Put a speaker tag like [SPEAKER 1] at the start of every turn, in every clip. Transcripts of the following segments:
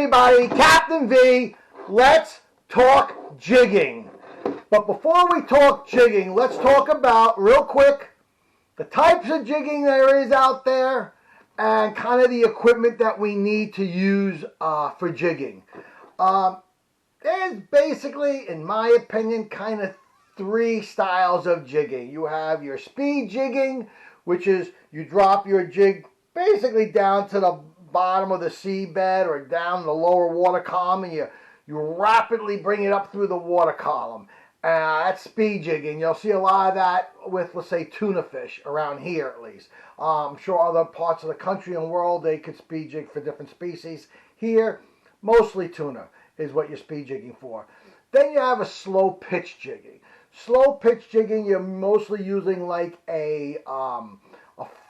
[SPEAKER 1] everybody, Captain V. Let's talk jigging. But before we talk jigging, let's talk about, real quick, the types of jigging there is out there and kind of the equipment that we need to use for jigging. There's basically, in my opinion, kind of three styles of jigging. You have your speed jigging, which is you drop your jig basically down to the bottom of the seabed or down the lower water column, and you rapidly bring it up through the water column. That's speed jigging. You'll see a lot of that with, let's say, tuna fish around here at least. I'm sure other parts of the country and world they could speed jig for different species. Here, mostly tuna is what you're speed jigging for. Then you have a slow pitch jigging. Slow pitch jigging, you're mostly using like a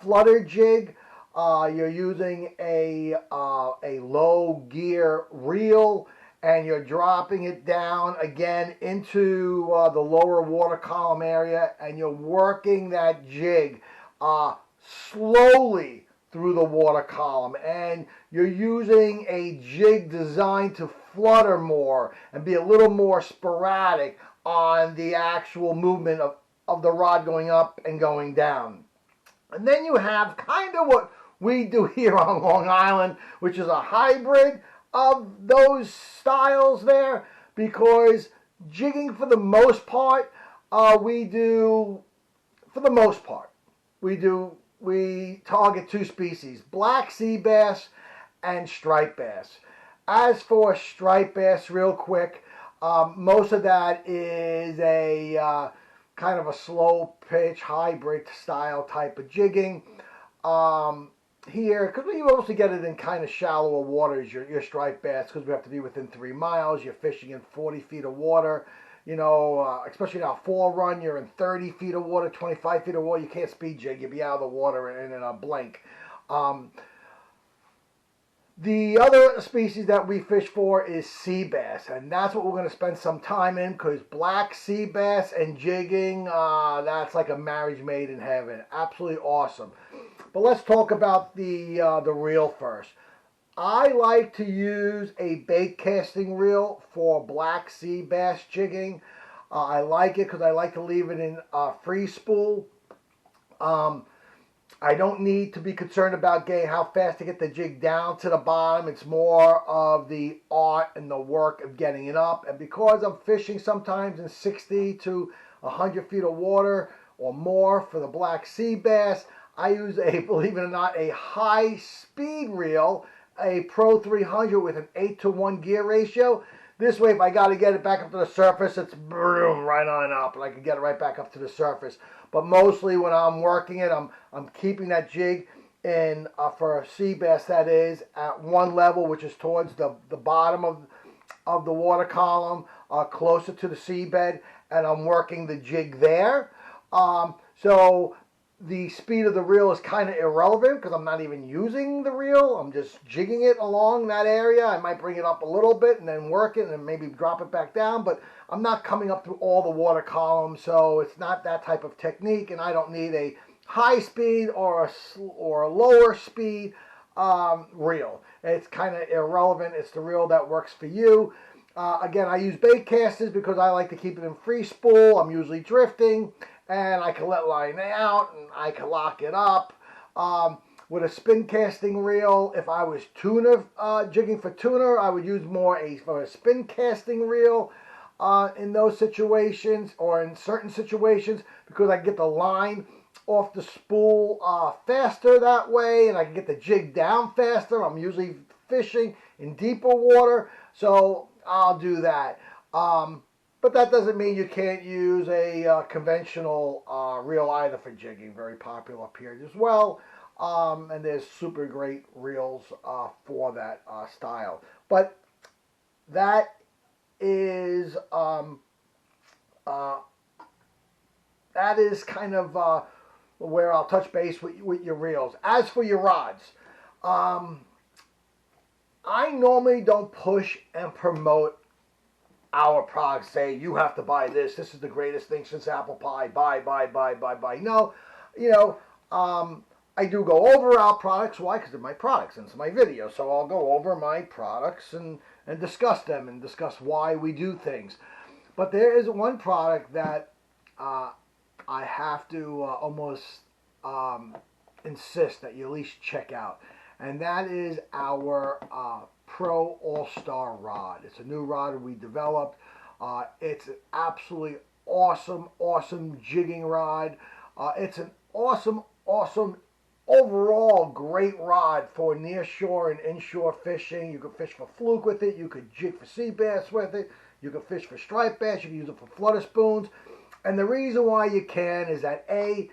[SPEAKER 1] flutter jig. You're using a low gear reel, and you're dropping it down again into the lower water column area, and you're working that jig slowly through the water column, and you're using a jig designed to flutter more and be a little more sporadic on the actual movement of the rod going up and going down. And then you have kind of what we do here on Long Island, which is a hybrid of those styles there, because jigging for the most part, we target two species, black sea bass and striped bass. As for striped bass, real quick, most of that is a kind of a slow pitch hybrid style type of jigging. Here, because we mostly get it in kind of shallower waters, your striped bass, because we have to be within 3 miles. You're fishing in 40 feet of water. You know, especially now fall run, you're in 30 feet of water, 25 feet of water. You can't speed jig. You'll be out of the water in a blink. The other species that we fish for is sea bass, and that's what we're going to spend some time in, because black sea bass and jigging, that's like a marriage made in heaven. Absolutely awesome. But let's talk about the reel first. I like to use a bait casting reel for black sea bass jigging. I like it because I like to leave it in free spool. I don't need to be concerned about getting how fast to get the jig down to the bottom. It's more of the art and the work of getting it up. And because I'm fishing sometimes in 60 to 100 feet of water or more for the black sea bass, I use believe it or not, a high speed reel, a Pro 300 with an 8-to-1 gear ratio. This way, if I got to get it back up to the surface, it's boom, right on up, and I can get it right back up to the surface. But mostly when I'm working it, I'm keeping that jig in, for a sea bass that is, at one level, which is towards the bottom of the water column, closer to the seabed, and I'm working the jig there. So the speed of the reel is kind of irrelevant because I'm not even using the reel. I'm just jigging it along that area. I might bring it up a little bit and then work it and maybe drop it back down, but I'm not coming up through all the water columns, so it's not that type of technique, and I don't need a high speed or a lower speed reel. It's kind of irrelevant. It's the reel that works for you. Again, I use bait casters because I like to keep it in free spool. I'm usually drifting, and I can let line out, and I can lock it up. With a spin casting reel, if I was tuna jigging for tuna, I would use more for a spin casting reel in those situations, or in certain situations, because I can get the line off the spool faster that way, and I can get the jig down faster. I'm usually fishing in deeper water, so I'll do that. But that doesn't mean you can't use a conventional reel either for jigging. Very popular up here as well. And there's super great reels for that style. But that is kind of where I'll touch base with your reels. As for your rods, I normally don't push and promote our products, say you have to buy this. This is the greatest thing since apple pie. Buy. No, I do go over our products. Why? Because they're my products and it's my video. So I'll go over my products and discuss them and discuss why we do things. But there is one product that I have to almost insist that you at least check out. And that is our Pro All-Star rod. It's a new rod we developed. It's an absolutely awesome jigging rod. It's an awesome overall great rod for near shore and inshore fishing. You can fish for fluke with it. You could jig for sea bass with it. You can fish for striped bass. You can use it for flutter spoons. And the reason why you can is that A,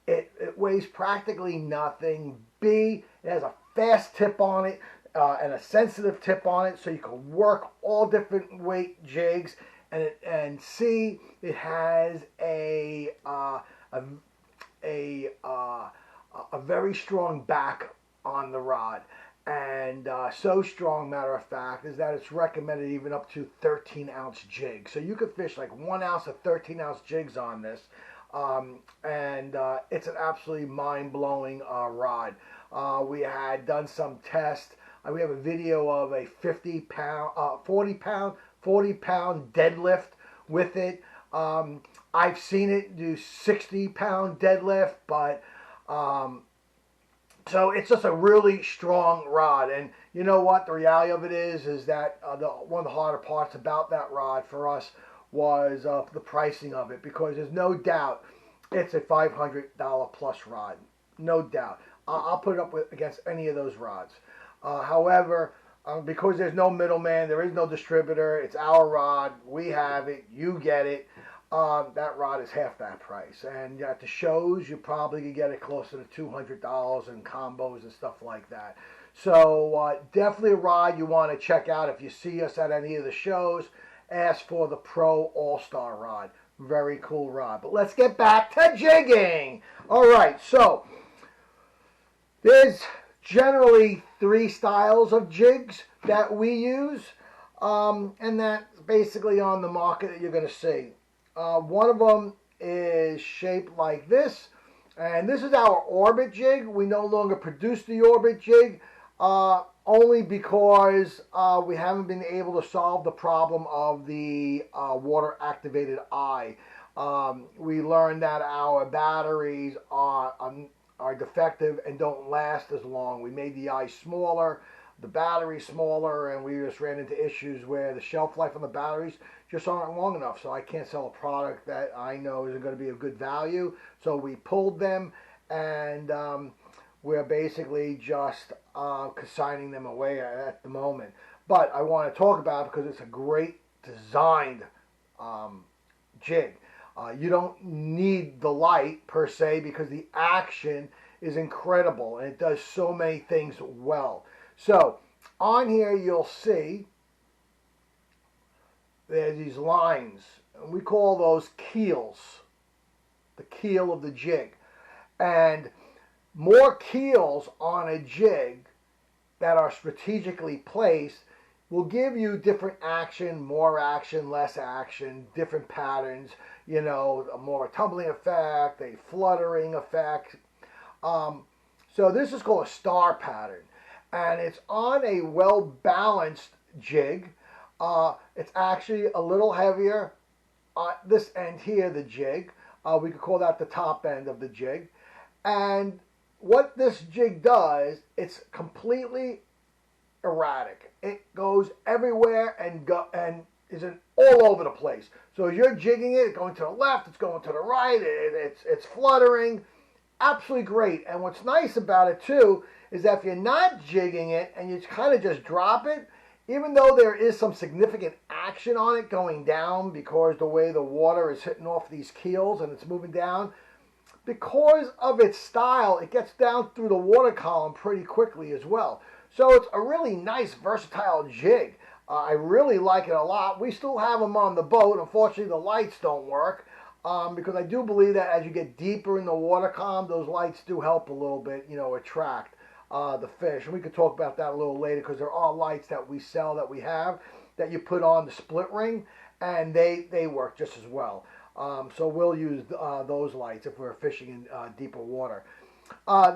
[SPEAKER 1] it weighs practically nothing. B, it has a fast tip on it and a sensitive tip on it, so you can work all different weight jigs. And C, it has a very strong back on the rod. And so strong, matter of fact, is that it's recommended even up to 13-ounce jigs. So you could fish like 1 ounce of 13-ounce jigs on this. It's an absolutely mind-blowing rod. We had done some tests. We have a video of a 40-pound deadlift with it. I've seen it do 60-pound deadlift, but so it's just a really strong rod. And you know what? The reality of it is that one of the harder parts about that rod for us was the pricing of it, because there's no doubt it's a $500 plus rod. No doubt. I'll put it up against any of those rods. However, because there's no middleman, there is no distributor, it's our rod, we have it, you get it. That rod is half that price. And at the shows, you probably could get it closer to $200 in combos and stuff like that. So definitely a rod you want to check out. If you see us at any of the shows, ask for the Pro All-Star rod. Very cool rod. But let's get back to jigging. All right, so there's generally 3 styles of jigs that we use, and that's basically on the market that you're going to see. One of them is shaped like this, and this is our orbit jig. We no longer produce the orbit jig, only because we haven't been able to solve the problem of the water activated eye. We learned that our batteries are defective and don't last as long. We made the eye smaller, the battery smaller, and we just ran into issues where the shelf life on the batteries just aren't long enough. So I can't sell a product that I know isn't going to be of good value. So we pulled them, and we're basically just consigning them away at the moment. But I want to talk about it because it's a great designed jig. You don't need the light per se, because the action is incredible and it does so many things well. So on here you'll see there's these lines, and we call those keels, the keel of the jig. And more keels on a jig that are strategically placed will give you different action, more action, less action, different patterns, you know, a more tumbling effect, a fluttering effect. So this is called a star pattern, and it's on a well-balanced jig. It's actually a little heavier at this end here, the jig. We could call that the top end of the jig. And what this jig does, it's completely erratic. It goes everywhere and is all over the place. So as you're jigging it, it's going to the left, it's going to the right, it's fluttering. Absolutely great. And what's nice about it too is that if you're not jigging it and you kind of just drop it, even though there is some significant action on it going down because the way the water is hitting off these keels and it's moving down, because of its style, it gets down through the water column pretty quickly as well. So it's a really nice, versatile jig. I really like it a lot. We still have them on the boat. Unfortunately, the lights don't work because I do believe that as you get deeper in the water column, those lights do help a little bit, you know, attract the fish. And we could talk about that a little later, because there are lights that we sell, that we have, that you put on the split ring, and they work just as well. So we'll use those lights if we're fishing in deeper water.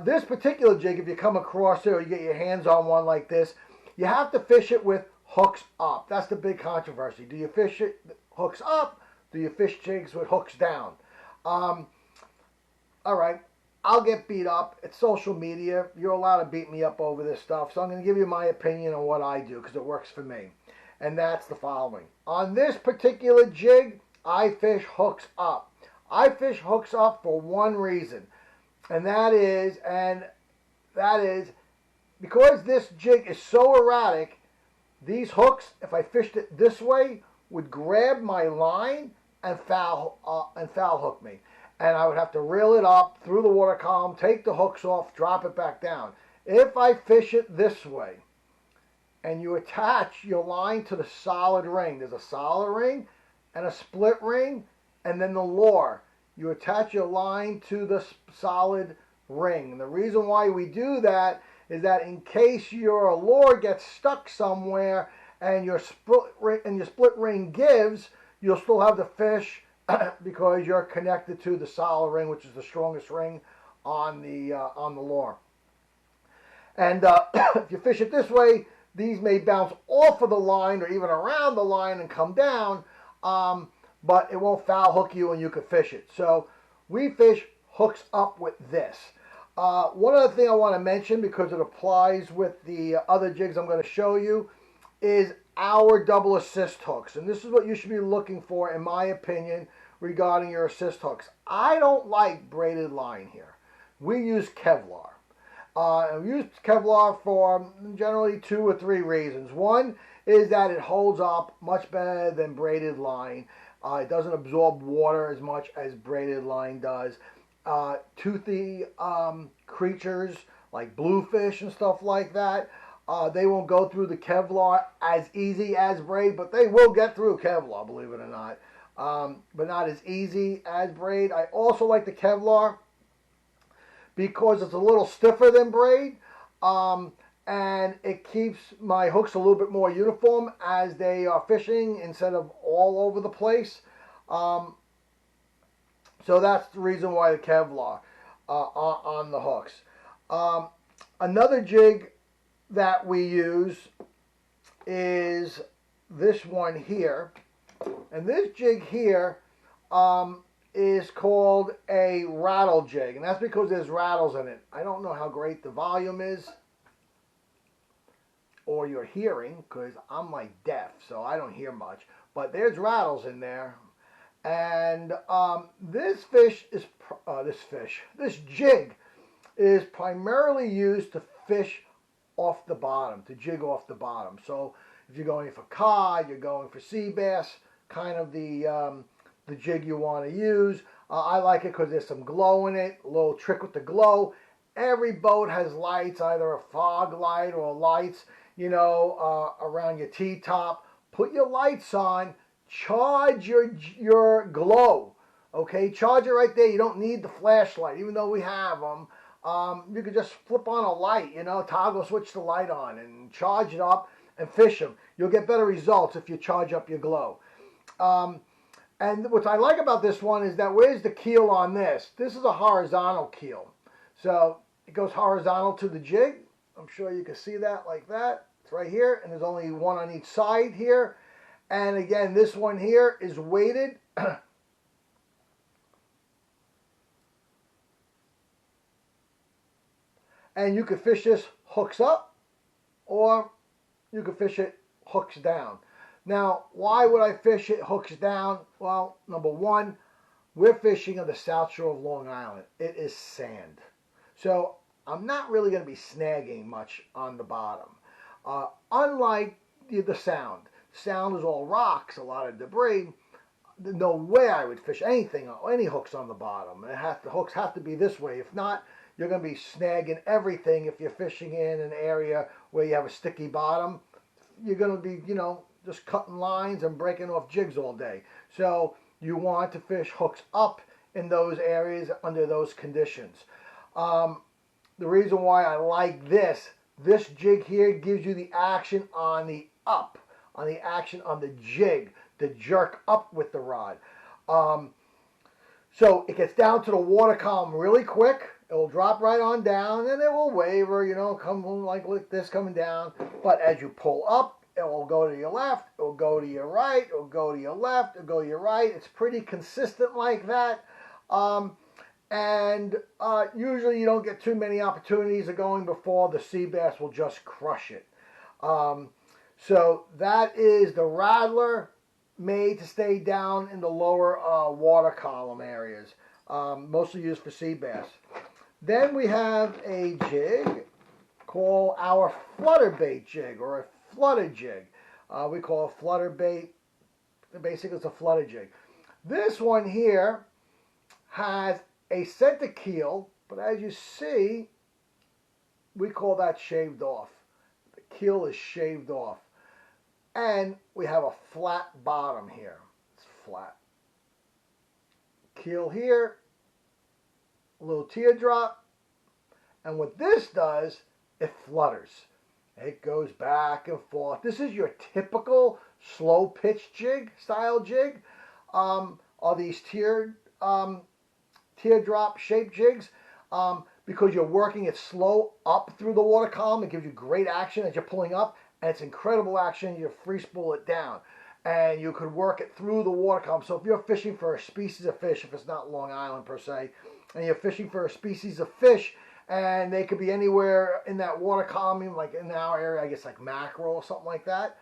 [SPEAKER 1] This particular jig, if you come across it or you get your hands on one like this, you have to fish it with hooks up. That's the big controversy. Do you fish it hooks up? Do you fish jigs with hooks down? All right, I'll get beat up. It's social media. You're allowed to beat me up over this stuff. So I'm going to give you my opinion on what I do because it works for me. And that's the following. On this particular jig, I fish hooks up. I fish hooks up for one reason. And that is because this jig is so erratic, these hooks, if I fished it this way, would grab my line and foul hook me. And I would have to reel it up through the water column, take the hooks off, drop it back down. If I fish it this way, and you attach your line to the solid ring, there's a solid ring and a split ring, and then the lure. You attach your line to the solid ring. And the reason why we do that is that in case your lure gets stuck somewhere and your split ring gives, you'll still have the fish because you're connected to the solid ring, which is the strongest ring on the lure. And if you fish it this way, these may bounce off of the line or even around the line and come down, but it won't foul hook you and you can fish it. So we fish hooks up with this. One other thing I want to mention, because it applies with the other jigs I'm going to show you, is our double assist hooks. And this is what you should be looking for, in my opinion, regarding your assist hooks. I don't like braided line here. We use Kevlar. We use Kevlar for generally 2 or 3 reasons. One is that it holds up much better than braided line. It doesn't absorb water as much as braided line does. Toothy creatures like bluefish and stuff like that, they won't go through the Kevlar as easy as braid, but they will get through Kevlar, believe it or not. But not as easy as braid. I also like the Kevlar because it's a little stiffer than braid, and it keeps my hooks a little bit more uniform as they are fishing instead of all over the place. So that's the reason why the Kevlar on the hooks. Another jig that we use is this one here. And this jig here is called a rattle jig. And that's because there's rattles in it. I don't know how great the volume is or your hearing, because I'm like deaf, so I don't hear much. But there's rattles in there. And this jig is primarily used to fish off the bottom, to jig off the bottom. So if you're going for cod, you're going for sea bass, kind of the jig you want to use. I like it because there's some glow in it, a little trick with the glow. Every boat has lights, either a fog light or lights, around your T-top. Put your lights on. Charge your glow, okay? Charge it right there. You don't need the flashlight, even though we have them. You could just flip on a light, toggle switch the light on and charge it up and fish them. You'll get better results if you charge up your glow. And what I like about this one is that where's the keel on this? This is a horizontal keel. So it goes horizontal to the jig. I'm sure you can see that like that. It's right here, and there's only one on each side here. And again, this one here is weighted. And you could fish this hooks up, or you could fish it hooks down. Now, why would I fish it hooks down? Well, number one, we're fishing on the South Shore of Long Island. It is sand. So I'm not really going to be snagging much on the bottom. Unlike the Sound. Sound is all rocks, a lot of debris. No way I would fish anything, any hooks on the bottom. The hooks have to be this way. If not, you're going to be snagging everything. If you're fishing in an area where you have a sticky bottom, you're going to be, just cutting lines and breaking off jigs all day. So you want to fish hooks up in those areas under those conditions. The reason why I like this jig here gives you the action on the up, on the action on the jig, to jerk up with the rod. So it gets down to the water column really quick, It will drop right on down, and it will waver, you know, come like this coming down. But as you pull up, it will go to your left, it will go to your right, it will go to your left, it will go to your right. It's pretty consistent like that. And usually you don't get too many opportunities of going before the sea bass will just crush it. So that is the Rattler, made to stay down in the lower water column areas, mostly used for sea bass. Then we have a jig called our flutter bait jig, or a flutter jig. We call it flutter bait. Basically, it's a flutter jig. This one here has a center keel, but as you see, we call that shaved off. The keel is shaved off. And we have a flat bottom here. It's flat. Keel here, a little teardrop, and what this does, it flutters. It goes back and forth. This is your typical slow pitch jig, style jig. Are these teardrop shaped jigs, because you're working it slow up through the water column. It gives you great action as you're pulling up, and it's incredible action. You free spool it down, and you could work it through the water column. So if you're fishing for a species of fish, if it's not Long Island per se, and you're fishing for a species of fish, and they could be anywhere in that water column, like in our area, I guess like mackerel or something like that,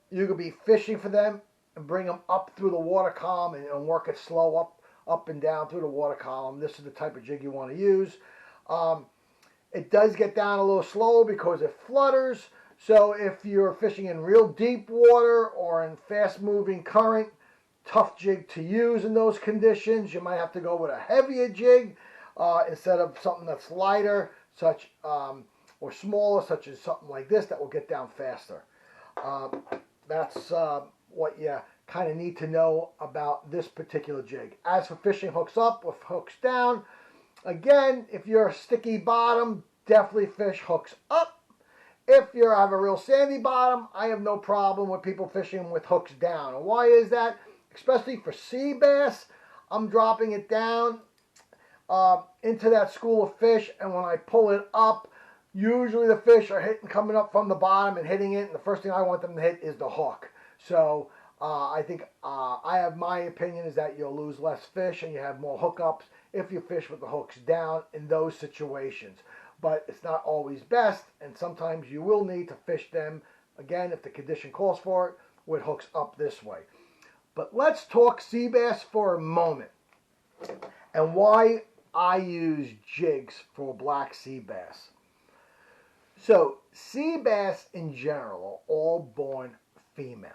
[SPEAKER 1] you could be fishing for them and bring them up through the water column and work it slow up and down through the water column. This is the type of jig you want to use. It does get down a little slow because it flutters. So if you're fishing in real deep water or in fast moving current, tough jig to use in those conditions. You might have to go with a heavier jig instead of something that's lighter, such or smaller, such as something like this that will get down faster. That's what you kind of need to know about this particular jig. As for fishing hooks up or hooks down, again, if you're a sticky bottom, definitely fish hooks up. If you have a real sandy bottom, I have no problem with people fishing with hooks down. And why is that? Especially for sea bass, I'm dropping it down into that school of fish, and when I pull it up, usually the fish are coming up from the bottom and hitting it, and the first thing I want them to hit is the hook. So I think my opinion is that you'll lose less fish and you have more hookups if you fish with the hooks down in those situations. But it's not always best, and sometimes you will need to fish them, again, if the condition calls for it, with hooks up this way. But let's talk sea bass for a moment, and why I use jigs for black sea bass. So, sea bass in general are all born female.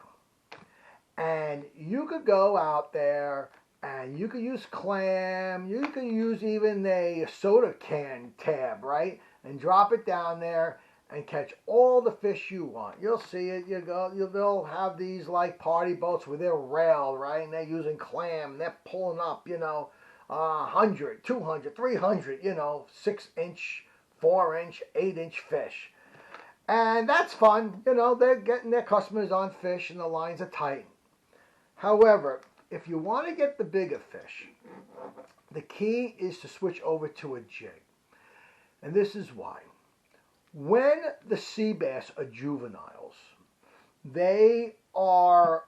[SPEAKER 1] And you could go out there and you could use clam, you could use even a soda can tab, right? And drop it down there and catch all the fish you want. You'll see it, they'll have these like party boats where they're railed, right? And they're using clam, and they're pulling up, 100, 200, 300, 6-inch, 4-inch, 8-inch fish. And that's fun, they're getting their customers on fish and the lines are tight. However, if you want to get the bigger fish, the key is to switch over to a jig. And this is why. When the sea bass are juveniles, they are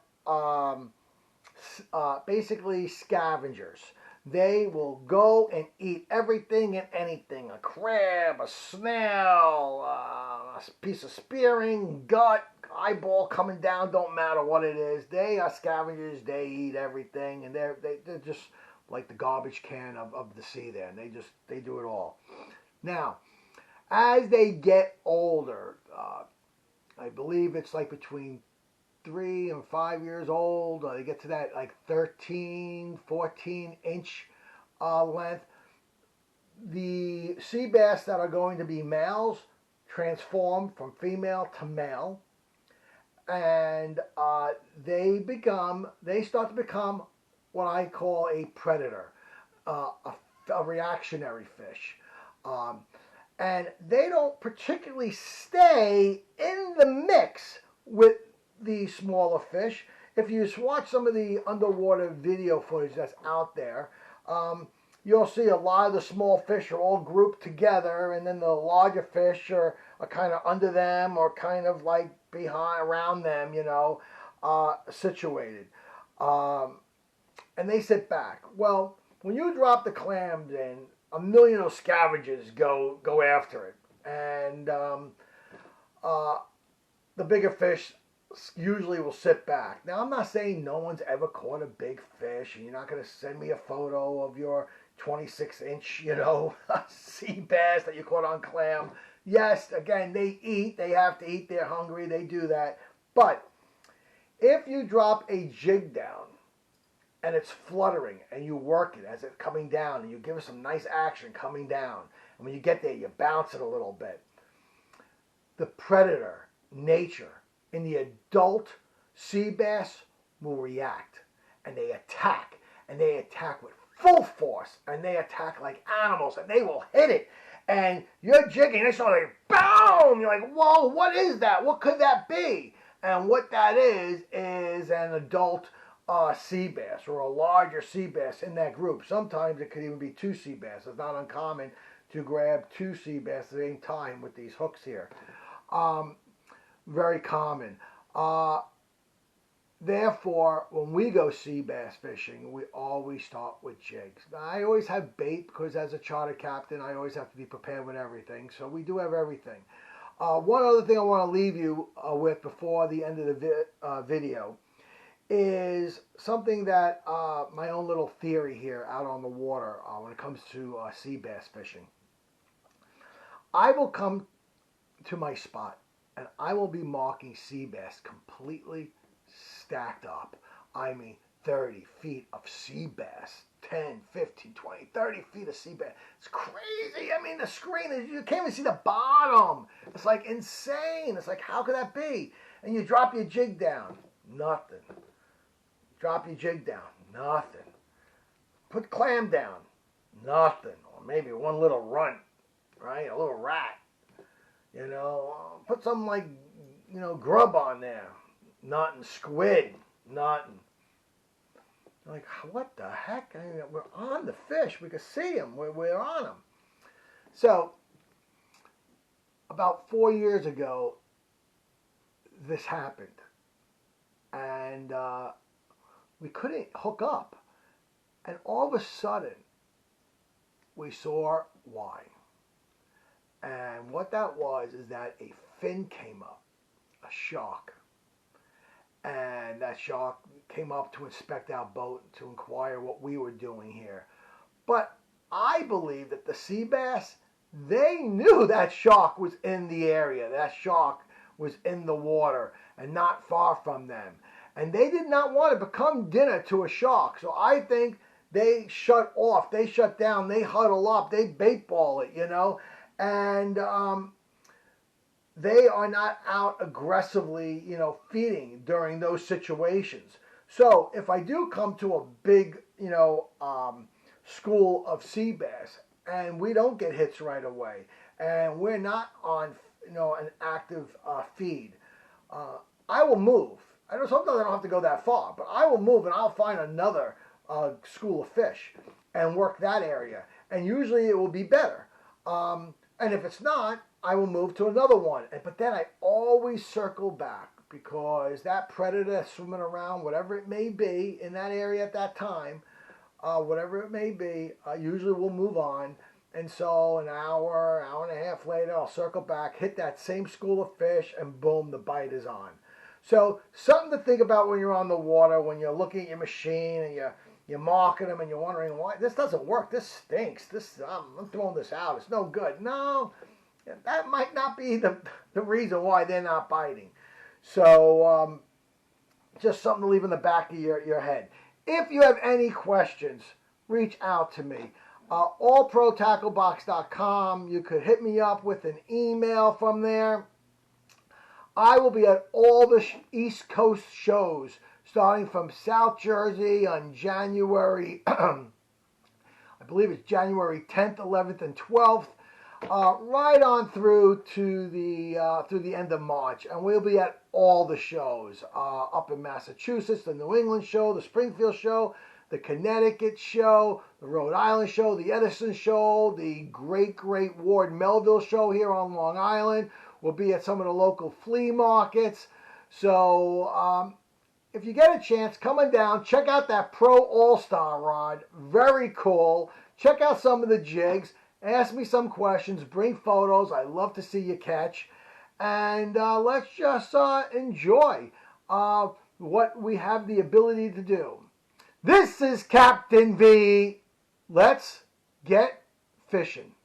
[SPEAKER 1] basically scavengers. They will go and eat everything and anything. A crab, a snail, a piece of spearing, gut, eyeball coming down, don't matter what it is. They are scavengers. They eat everything, and they're just like the garbage can of the sea there. And they do it all. Now, as they get older, I believe it's like between 3 and 5 years old, they get to that like 13, 14-inch length. The sea bass that are going to be males transform from female to male, and they start to become what I call a predator, a reactionary fish. And they don't particularly stay in the mix with the smaller fish. If you watch some of the underwater video footage that's out there, you'll see a lot of the small fish are all grouped together, and then the larger fish are kind of under them or kind of like behind, around them, situated. Um, and they sit back. Well, when you drop the clams in, a million of scavengers go after it, and uh, the bigger fish usually will sit back. Now, I'm not saying no one's ever caught a big fish, and you're not going to send me a photo of your 26-inch, sea bass that you caught on clam. Yes, again, they eat. They have to eat. They're hungry. They do that. But if you drop a jig down and it's fluttering and you work it as it's coming down and you give it some nice action coming down, and when you get there, you bounce it a little bit, the predator, nature, in the adult sea bass will react, and they attack with full force, and they attack like animals, and they will hit it, and you're jigging, they start like, boom, you're like, whoa, what is that? What could that be? And what that is an adult sea bass or a larger sea bass in that group. Sometimes it could even be two sea bass. It's not uncommon to grab two sea bass at the same time with these hooks here. Very common. Therefore, when we go sea bass fishing, we always start with jigs. Now, I always have bait because as a charter captain, I always have to be prepared with everything. So we do have everything. One other thing I want to leave you with before the end of the video is something that my own little theory here out on the water when it comes to sea bass fishing. I will come to my spot and I will be marking sea bass completely stacked up. I mean 30 feet of sea bass, 10, 15, 20, 30 feet of sea bass. It's crazy. I mean, the screen, you can't even see the bottom. It's like insane. It's like, how could that be? And you drop your jig down, nothing. Drop your jig down, nothing. Put clam down, nothing. Or maybe one little runt, right? A little rat. Put something like, grub on there. Nothing. Squid. Nothing. Like, what the heck? I mean, we're on the fish. We can see them. We're on them. So, about 4 years ago, this happened. And we couldn't hook up. And all of a sudden, we saw why. And what that was is that a fin came up, a shark. And that shark came up to inspect our boat, to inquire what we were doing here. But I believe that the sea bass, they knew that shark was in the area. That shark was in the water and not far from them. And they did not want to become dinner to a shark. So I think they shut off, they shut down, they huddle up, they bait ball it, And they are not out aggressively, feeding during those situations. So if I do come to a big, school of sea bass and we don't get hits right away and we're not on, an active feed, I will move. Sometimes I don't have to go that far, but I will move and I'll find another school of fish and work that area. And usually it will be better. And if it's not, I will move to another one. But then I always circle back because that predator swimming around, whatever it may be in that area at that time, whatever it may be, usually we'll move on. And so an hour and a half later, I'll circle back, hit that same school of fish, and boom, the bite is on. So something to think about when you're on the water, when you're looking at your machine and you're marking them and you're wondering, why this doesn't work, this stinks, I'm throwing this out, it's no good. No, that might not be the reason why they're not biting. So just something to leave in the back of your head. If you have any questions, reach out to me. allprotacklebox.com. You could hit me up with an email from there. I will be at all the East Coast shows, starting from South Jersey on January, I believe it's January 10th, 11th, and 12th, right on through to the end of March. And we'll be at all the shows, up in Massachusetts, the New England show, the Springfield show, the Connecticut show, the Rhode Island show, the Edison show, the great Ward Melville show here on Long Island. We'll be at some of the local flea markets. So if you get a chance, come on down, check out that Pro All-Star rod. Very cool. Check out some of the jigs. Ask me some questions. Bring photos. I love to see you catch. And let's just enjoy what we have the ability to do. This is Captain V. Let's get fishing.